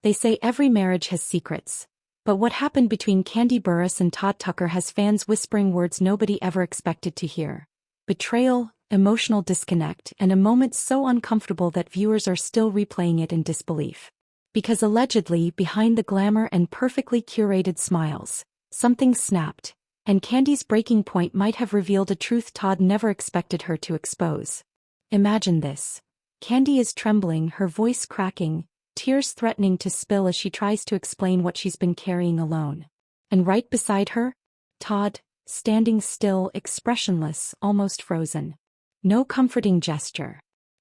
They say every marriage has secrets. But what happened between Kandi Burruss and Todd Tucker has fans whispering words nobody ever expected to hear. Betrayal, emotional disconnect, and a moment so uncomfortable that viewers are still replaying it in disbelief. Because allegedly, behind the glamour and perfectly curated smiles, something snapped, and Kandi's breaking point might have revealed a truth Todd never expected her to expose. Imagine this. Kandi is trembling, her voice cracking, tears threatening to spill as she tries to explain what she's been carrying alone. And right beside her, Todd, standing still, expressionless, almost frozen. No comforting gesture.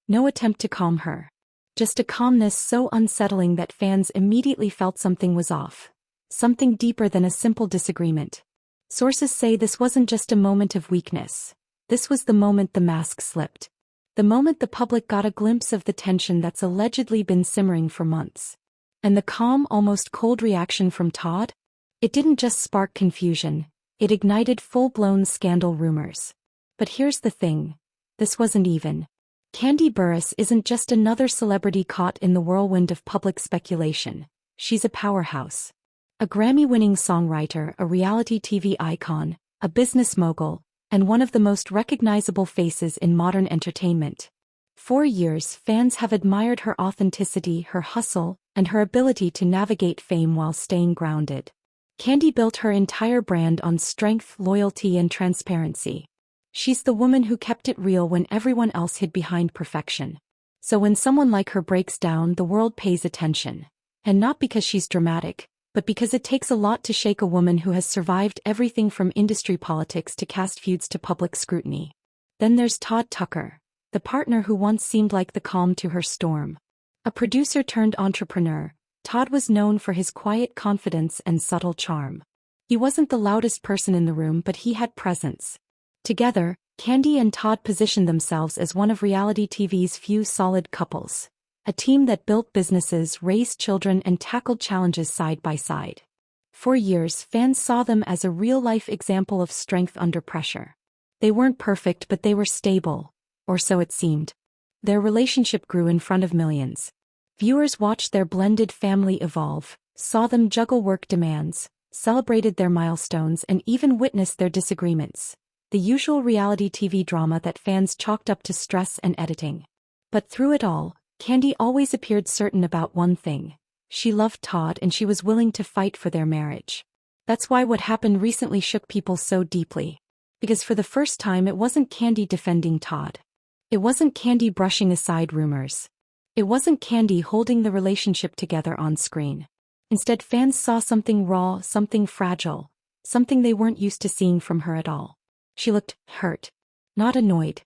No attempt to calm her. Just a calmness so unsettling that fans immediately felt something was off. Something deeper than a simple disagreement. Sources say this wasn't just a moment of weakness. This was the moment the mask slipped. The moment the public got a glimpse of the tension that's allegedly been simmering for months. And the calm, almost cold reaction from Todd? It didn't just spark confusion, it ignited full-blown scandal rumors. But here's the thing. This wasn't even. Kandi Burruss isn't just another celebrity caught in the whirlwind of public speculation. She's a powerhouse. A Grammy-winning songwriter, a reality TV icon, a business mogul, and one of the most recognizable faces in modern entertainment. For years, fans have admired her authenticity, her hustle, and her ability to navigate fame while staying grounded. Kandi built her entire brand on strength, loyalty, and transparency. She's the woman who kept it real when everyone else hid behind perfection. So when someone like her breaks down, the world pays attention. And not because she's dramatic, but because it takes a lot to shake a woman who has survived everything from industry politics to cast feuds to public scrutiny. Then there's Todd Tucker, the partner who once seemed like the calm to her storm. A producer turned entrepreneur, Todd was known for his quiet confidence and subtle charm. He wasn't the loudest person in the room, but he had presence. Together, Kandi and Todd positioned themselves as one of reality TV's few solid couples. A team that built businesses, raised children, and tackled challenges side by side. For years, fans saw them as a real-life example of strength under pressure. They weren't perfect, but they were stable. Or so it seemed. Their relationship grew in front of millions. Viewers watched their blended family evolve, saw them juggle work demands, celebrated their milestones, and even witnessed their disagreements. The usual reality TV drama that fans chalked up to stress and editing. But through it all, Kandi always appeared certain about one thing. She loved Todd and she was willing to fight for their marriage. That's why what happened recently shook people so deeply. Because for the first time it wasn't Kandi defending Todd. It wasn't Kandi brushing aside rumors. It wasn't Kandi holding the relationship together on screen. Instead, fans saw something raw, something fragile, something they weren't used to seeing from her at all. She looked hurt. Not annoyed.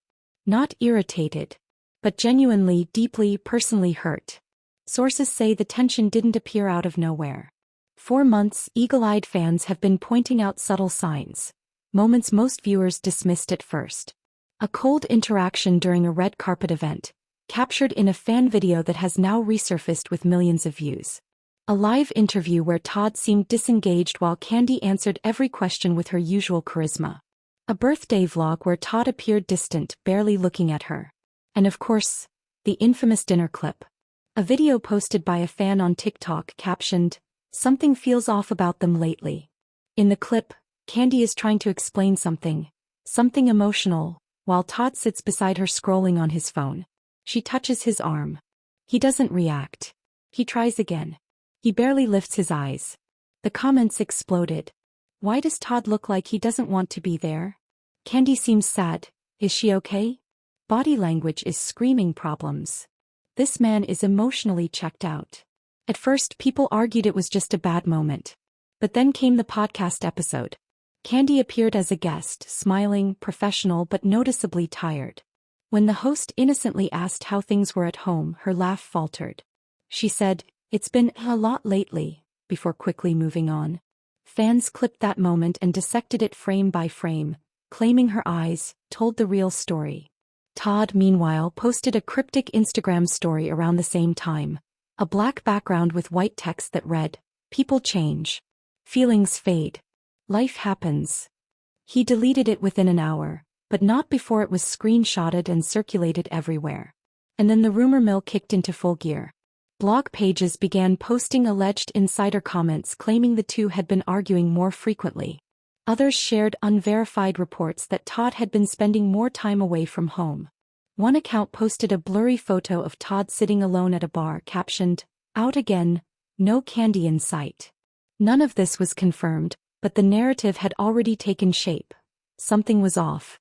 Not irritated. But genuinely, deeply, personally hurt. Sources say the tension didn't appear out of nowhere. For months, eagle-eyed fans have been pointing out subtle signs. Moments most viewers dismissed at first. A cold interaction during a red carpet event, captured in a fan video that has now resurfaced with millions of views. A live interview where Todd seemed disengaged while Kandi answered every question with her usual charisma. A birthday vlog where Todd appeared distant, barely looking at her. And of course, the infamous dinner clip. A video posted by a fan on TikTok captioned, "Something feels off about them lately." In the clip, Kandi is trying to explain something emotional, while Todd sits beside her scrolling on his phone. She touches his arm. He doesn't react. He tries again. He barely lifts his eyes. The comments exploded. Why does Todd look like he doesn't want to be there? Kandi seems sad. Is she okay? Body language is screaming problems. This man is emotionally checked out. At first, people argued it was just a bad moment. But then came the podcast episode. Kandi appeared as a guest, smiling, professional but noticeably tired. When the host innocently asked how things were at home, her laugh faltered. She said, "It's been a lot lately," before quickly moving on. Fans clipped that moment and dissected it frame by frame, claiming her eyes told the real story. Todd, meanwhile, posted a cryptic Instagram story around the same time. A black background with white text that read, "People change. Feelings fade. Life happens." He deleted it within an hour, but not before it was screenshotted and circulated everywhere. And then the rumor mill kicked into full gear. Blog pages began posting alleged insider comments claiming the two had been arguing more frequently. Others shared unverified reports that Todd had been spending more time away from home. One account posted a blurry photo of Todd sitting alone at a bar captioned, "Out again, no Kandi in sight." None of this was confirmed, but the narrative had already taken shape. Something was off.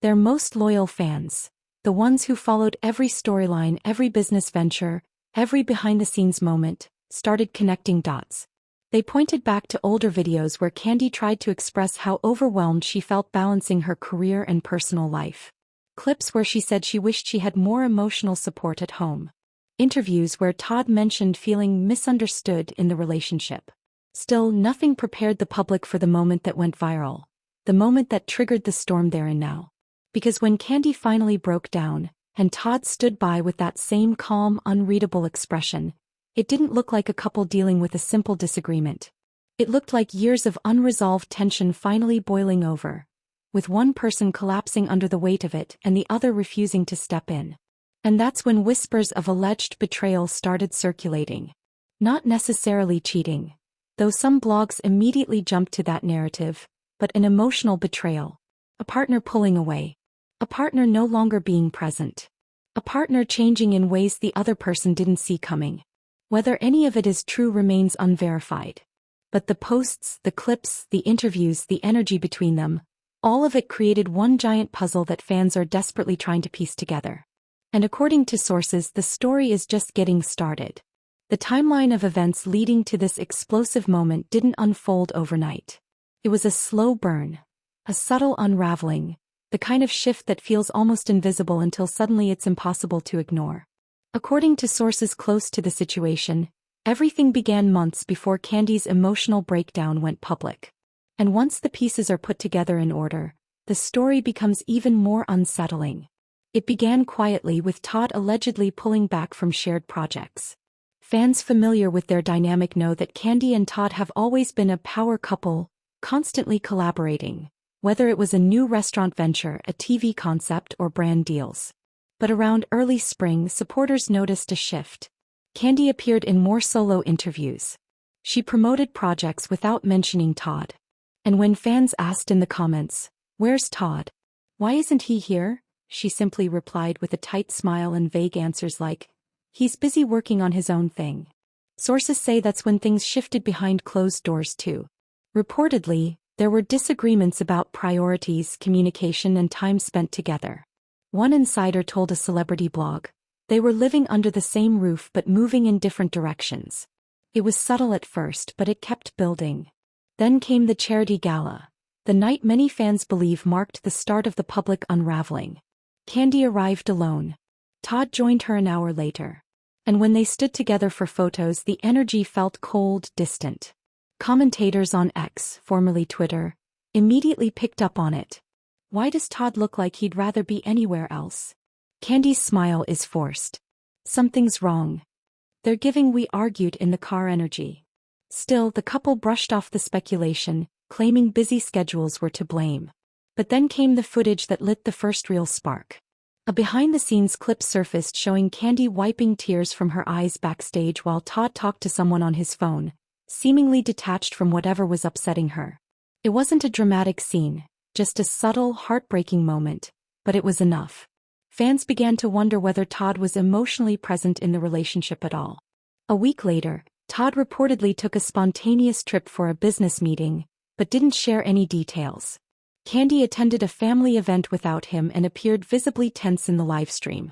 Their most loyal fans, the ones who followed every storyline, every business venture, every behind-the-scenes moment, started connecting dots. They pointed back to older videos where Kandi tried to express how overwhelmed she felt balancing her career and personal life. Clips where she said she wished she had more emotional support at home. Interviews where Todd mentioned feeling misunderstood in the relationship. Still, nothing prepared the public for the moment that went viral. The moment that triggered the storm there and now. Because when Kandi finally broke down, and Todd stood by with that same calm, unreadable expression, it didn't look like a couple dealing with a simple disagreement. It looked like years of unresolved tension finally boiling over, with one person collapsing under the weight of it and the other refusing to step in. And that's when whispers of alleged betrayal started circulating. Not necessarily cheating, though some blogs immediately jumped to that narrative, but an emotional betrayal. A partner pulling away. A partner no longer being present. A partner changing in ways the other person didn't see coming. Whether any of it is true remains unverified. But the posts, the clips, the interviews, the energy between them, all of it created one giant puzzle that fans are desperately trying to piece together. And according to sources, the story is just getting started. The timeline of events leading to this explosive moment didn't unfold overnight. It was a slow burn, a subtle unraveling, the kind of shift that feels almost invisible until suddenly it's impossible to ignore. According to sources close to the situation, everything began months before Kandi's emotional breakdown went public. And once the pieces are put together in order, the story becomes even more unsettling. It began quietly with Todd allegedly pulling back from shared projects. Fans familiar with their dynamic know that Kandi and Todd have always been a power couple, constantly collaborating, whether it was a new restaurant venture, a TV concept, or brand deals. But around early spring, supporters noticed a shift. Kandi appeared in more solo interviews. She promoted projects without mentioning Todd. And when fans asked in the comments, "Where's Todd? Why isn't he here?" she simply replied with a tight smile and vague answers like, "He's busy working on his own thing." Sources say that's when things shifted behind closed doors too. Reportedly, there were disagreements about priorities, communication, and time spent together. One insider told a celebrity blog, they were living under the same roof but moving in different directions. It was subtle at first, but it kept building. Then came the charity gala, the night many fans believe marked the start of the public unraveling. Kandi arrived alone. Todd joined her an hour later. And when they stood together for photos, the energy felt cold, distant. Commentators on X, formerly Twitter, immediately picked up on it. Why does Todd look like he'd rather be anywhere else? Kandi's smile is forced. Something's wrong. They're giving "we argued in the car" energy. Still, the couple brushed off the speculation, claiming busy schedules were to blame. But then came the footage that lit the first real spark. A behind-the-scenes clip surfaced showing Kandi wiping tears from her eyes backstage while Todd talked to someone on his phone, seemingly detached from whatever was upsetting her. It wasn't a dramatic scene, just a subtle, heartbreaking moment, but it was enough. Fans began to wonder whether Todd was emotionally present in the relationship at all. A week later, Todd reportedly took a spontaneous trip for a business meeting, but didn't share any details. Kandi attended a family event without him and appeared visibly tense in the livestream.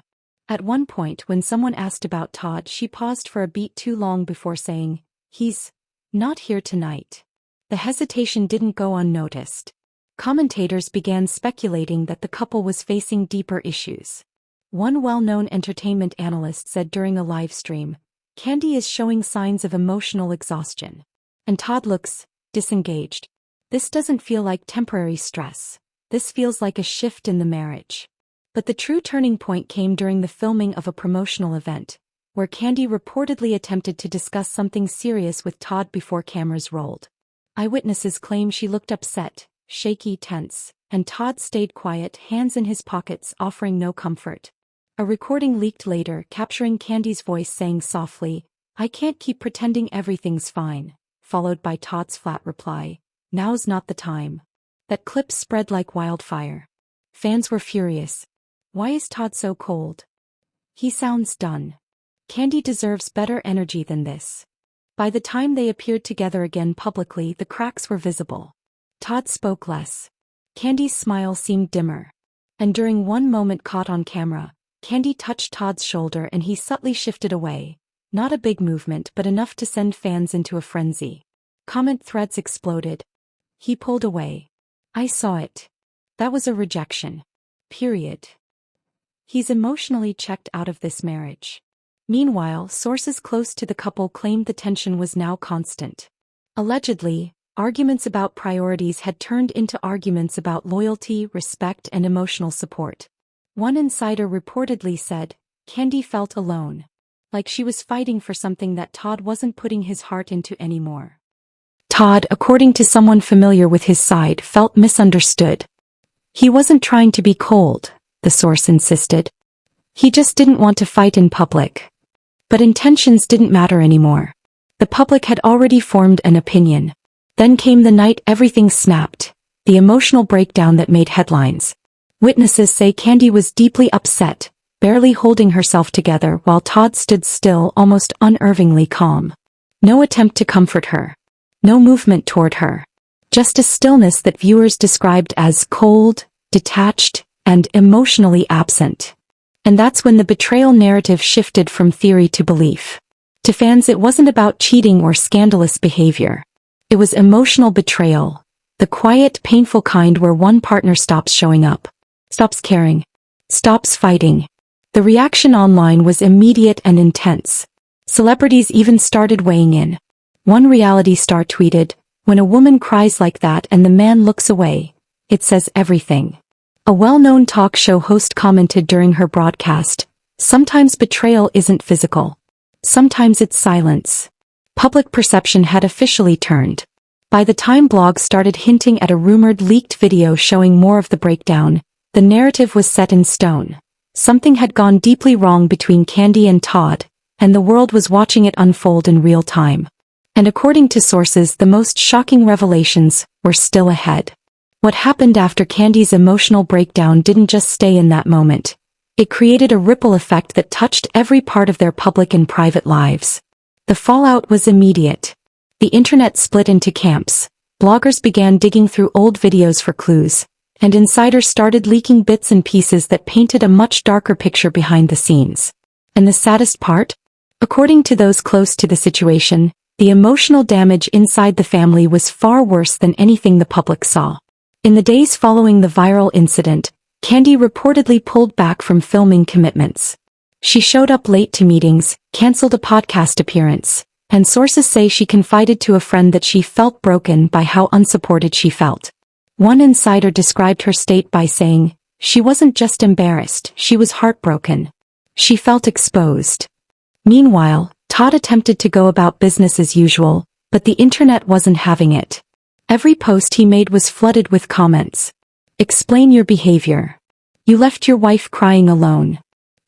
At one point, when someone asked about Todd, she paused for a beat too long before saying, "He's not here tonight." The hesitation didn't go unnoticed. Commentators began speculating that the couple was facing deeper issues. One well-known entertainment analyst said during a live stream, "Kandi is showing signs of emotional exhaustion. And Todd looks disengaged. This doesn't feel like temporary stress. This feels like a shift in the marriage." But the true turning point came during the filming of a promotional event, where Kandi reportedly attempted to discuss something serious with Todd before cameras rolled. Eyewitnesses claim she looked upset, shaky, tense, and Todd stayed quiet, hands in his pockets, offering no comfort. A recording leaked later, capturing Kandi's voice saying softly, "I can't keep pretending everything's fine," followed by Todd's flat reply, "Now's not the time." That clip spread like wildfire. Fans were furious. Why is Todd so cold? He sounds done. Kandi deserves better energy than this. By the time they appeared together again publicly, the cracks were visible. Todd spoke less. Kandi's smile seemed dimmer. And during one moment caught on camera, Kandi touched Todd's shoulder and he subtly shifted away. Not a big movement, but enough to send fans into a frenzy. Comment threads exploded. He pulled away. I saw it. That was a rejection. Period. He's emotionally checked out of this marriage. Meanwhile, sources close to the couple claimed the tension was now constant. Allegedly, arguments about priorities had turned into arguments about loyalty, respect, and emotional support. One insider reportedly said, Kandi felt alone. Like she was fighting for something that Todd wasn't putting his heart into anymore. Todd, according to someone familiar with his side, felt misunderstood. He wasn't trying to be cold, the source insisted. He just didn't want to fight in public. But intentions didn't matter anymore. The public had already formed an opinion. Then came the night everything snapped, the emotional breakdown that made headlines. Witnesses say Kandi was deeply upset, barely holding herself together while Todd stood still, almost unnervingly calm. No attempt to comfort her. No movement toward her. Just a stillness that viewers described as cold, detached, and emotionally absent. And that's when the betrayal narrative shifted from theory to belief. To fans, it wasn't about cheating or scandalous behavior. It was emotional betrayal, the quiet, painful kind where one partner stops showing up, stops caring, stops fighting. The reaction online was immediate and intense. Celebrities even started weighing in. One reality star tweeted, "When a woman cries like that and the man looks away, it says everything." A well-known talk show host commented during her broadcast, "Sometimes betrayal isn't physical. Sometimes it's silence." Public perception had officially turned. By the time blogs started hinting at a rumored leaked video showing more of the breakdown, the narrative was set in stone. Something had gone deeply wrong between Kandi and Todd, and the world was watching it unfold in real time. And according to sources, the most shocking revelations were still ahead. What happened after Kandi's emotional breakdown didn't just stay in that moment. It created a ripple effect that touched every part of their public and private lives. The fallout was immediate. The internet split into camps. Bloggers began digging through old videos for clues, and insiders started leaking bits and pieces that painted a much darker picture behind the scenes. And the saddest part? According to those close to the situation, the emotional damage inside the family was far worse than anything the public saw. In the days following the viral incident, Kandi reportedly pulled back from filming commitments. She showed up late to meetings, canceled a podcast appearance, and sources say she confided to a friend that she felt broken by how unsupported she felt. One insider described her state by saying, "She wasn't just embarrassed, she was heartbroken. She felt exposed." Meanwhile, Todd attempted to go about business as usual, but the internet wasn't having it. Every post he made was flooded with comments. "Explain your behavior. You left your wife crying alone.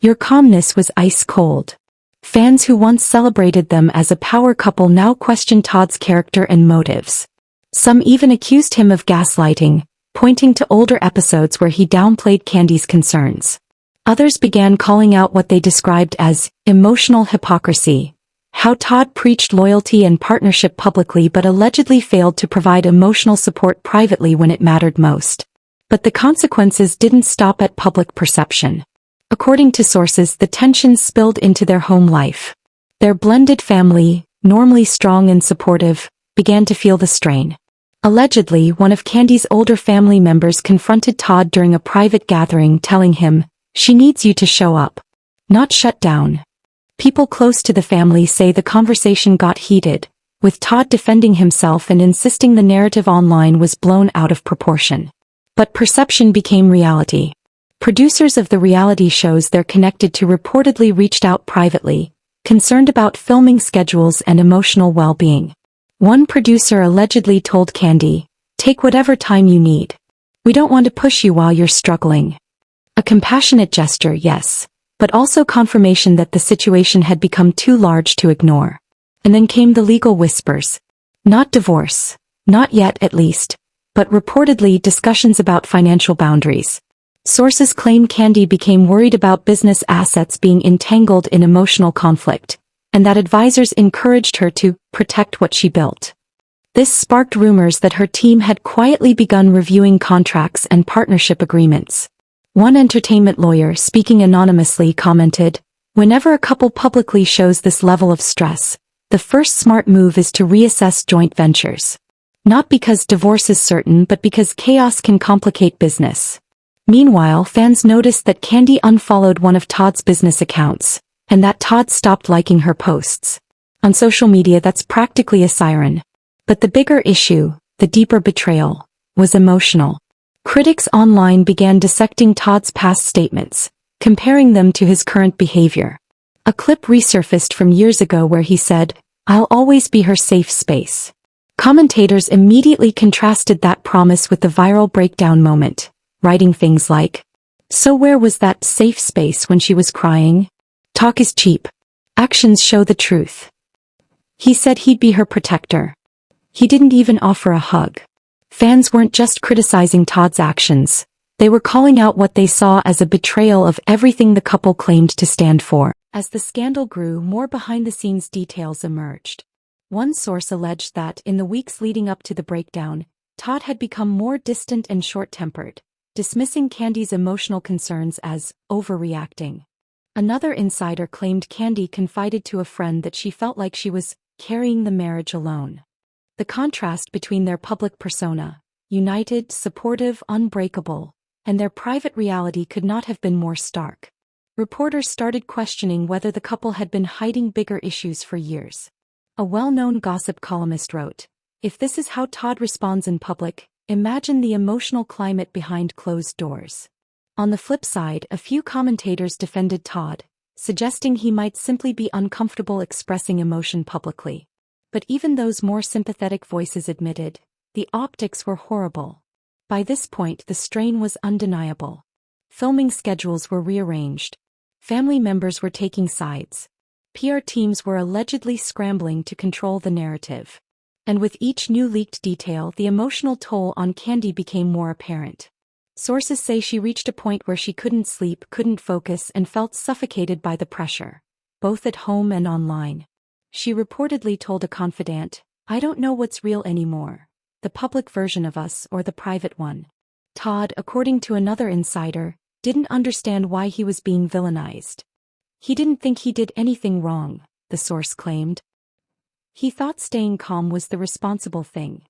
Your calmness was ice cold." Fans who once celebrated them as a power couple now question Todd's character and motives. Some even accused him of gaslighting, pointing to older episodes where he downplayed Kandi's concerns. Others began calling out what they described as emotional hypocrisy. How Todd preached loyalty and partnership publicly but allegedly failed to provide emotional support privately when it mattered most. But the consequences didn't stop at public perception. According to sources, the tensions spilled into their home life. Their blended family, normally strong and supportive, began to feel the strain. Allegedly, one of Kandi's older family members confronted Todd during a private gathering, telling him, "She needs you to show up. Not shut down." People close to the family say the conversation got heated, with Todd defending himself and insisting the narrative online was blown out of proportion. But perception became reality. Producers of the reality shows they're connected to reportedly reached out privately, concerned about filming schedules and emotional well-being. One producer allegedly told Kandi, "Take whatever time you need. We don't want to push you while you're struggling." A compassionate gesture, yes, but also confirmation that the situation had become too large to ignore. And then came the legal whispers. Not divorce. Not yet, at least. But reportedly discussions about financial boundaries. Sources claim Kandi became worried about business assets being entangled in emotional conflict, and that advisors encouraged her to protect what she built. This sparked rumors that her team had quietly begun reviewing contracts and partnership agreements. One entertainment lawyer, speaking anonymously, commented, "Whenever a couple publicly shows this level of stress, the first smart move is to reassess joint ventures. Not because divorce is certain, but because chaos can complicate business." Meanwhile, fans noticed that Kandi unfollowed one of Todd's business accounts, and that Todd stopped liking her posts. On social media, that's practically a siren. But the bigger issue, the deeper betrayal, was emotional. Critics online began dissecting Todd's past statements, comparing them to his current behavior. A clip resurfaced from years ago where he said, "I'll always be her safe space." Commentators immediately contrasted that promise with the viral breakdown moment, writing things like, "So where was that safe space when she was crying? Talk is cheap. Actions show the truth. He said he'd be her protector. He didn't even offer a hug." Fans weren't just criticizing Todd's actions, they were calling out what they saw as a betrayal of everything the couple claimed to stand for. As the scandal grew, more behind-the-scenes details emerged. One source alleged that, in the weeks leading up to the breakdown, Todd had become more distant and short-tempered, dismissing Kandi's emotional concerns as overreacting. Another insider claimed Kandi confided to a friend that she felt like she was carrying the marriage alone. The contrast between their public persona, united, supportive, unbreakable, and their private reality could not have been more stark. Reporters started questioning whether the couple had been hiding bigger issues for years. A well-known gossip columnist wrote, "If this is how Todd responds in public, imagine the emotional climate behind closed doors." On the flip side, a few commentators defended Todd, suggesting he might simply be uncomfortable expressing emotion publicly. But even those more sympathetic voices admitted, the optics were horrible. By this point, the strain was undeniable. Filming schedules were rearranged. Family members were taking sides. PR teams were allegedly scrambling to control the narrative. And with each new leaked detail, the emotional toll on Kandi became more apparent. Sources say she reached a point where she couldn't sleep, couldn't focus, and felt suffocated by the pressure, both at home and online. She reportedly told a confidant, "I don't know what's real anymore, the public version of us or the private one." Todd, according to another insider, didn't understand why he was being villainized. He didn't think he did anything wrong, the source claimed. He thought staying calm was the responsible thing.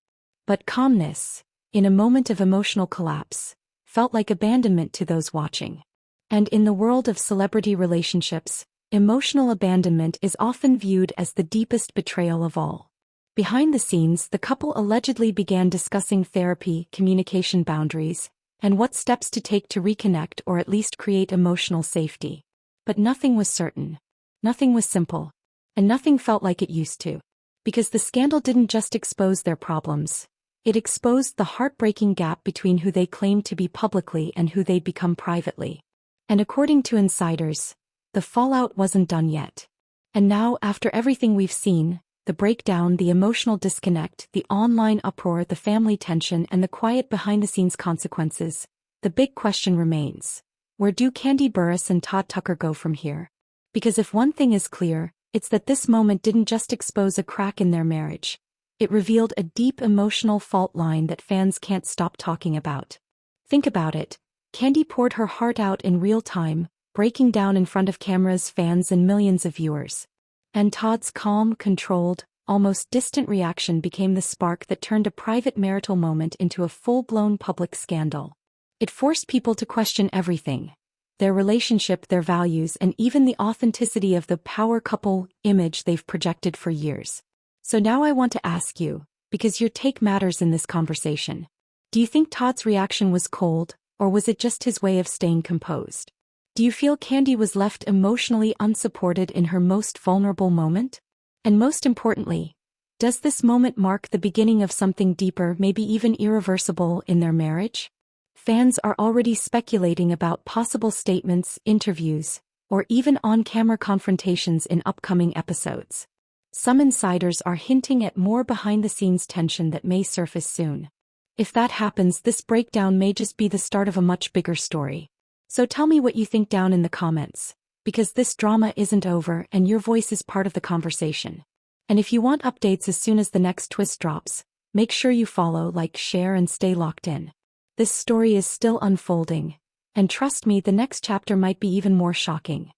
But calmness, in a moment of emotional collapse, felt like abandonment to those watching. And in the world of celebrity relationships, emotional abandonment is often viewed as the deepest betrayal of all. Behind the scenes, the couple allegedly began discussing therapy, communication boundaries, and what steps to take to reconnect or at least create emotional safety. But nothing was certain. Nothing was simple. And nothing felt like it used to. Because the scandal didn't just expose their problems. It exposed the heartbreaking gap between who they claimed to be publicly and who they'd become privately. And according to insiders, the fallout wasn't done yet. And now, after everything we've seen, the breakdown, the emotional disconnect, the online uproar, the family tension, and the quiet behind-the-scenes consequences, the big question remains. Where do Kandi Burruss and Todd Tucker go from here? Because if one thing is clear, it's that this moment didn't just expose a crack in their marriage. It revealed a deep emotional fault line that fans can't stop talking about. Think about it. Kandi poured her heart out in real time, breaking down in front of cameras, fans, and millions of viewers. And Todd's calm, controlled, almost distant reaction became the spark that turned a private marital moment into a full-blown public scandal. It forced people to question everything. Their relationship, their values, and even the authenticity of the power couple image they've projected for years. So now I want to ask you, because your take matters in this conversation. Do you think Todd's reaction was cold, or was it just his way of staying composed? Do you feel Kandi was left emotionally unsupported in her most vulnerable moment? And most importantly, does this moment mark the beginning of something deeper, maybe even irreversible, in their marriage? Fans are already speculating about possible statements, interviews, or even on-camera confrontations in upcoming episodes. Some insiders are hinting at more behind-the-scenes tension that may surface soon. If that happens, this breakdown may just be the start of a much bigger story. So tell me what you think down in the comments, because this drama isn't over and your voice is part of the conversation. And if you want updates as soon as the next twist drops, make sure you follow, like, share, and stay locked in. This story is still unfolding, and trust me, the next chapter might be even more shocking.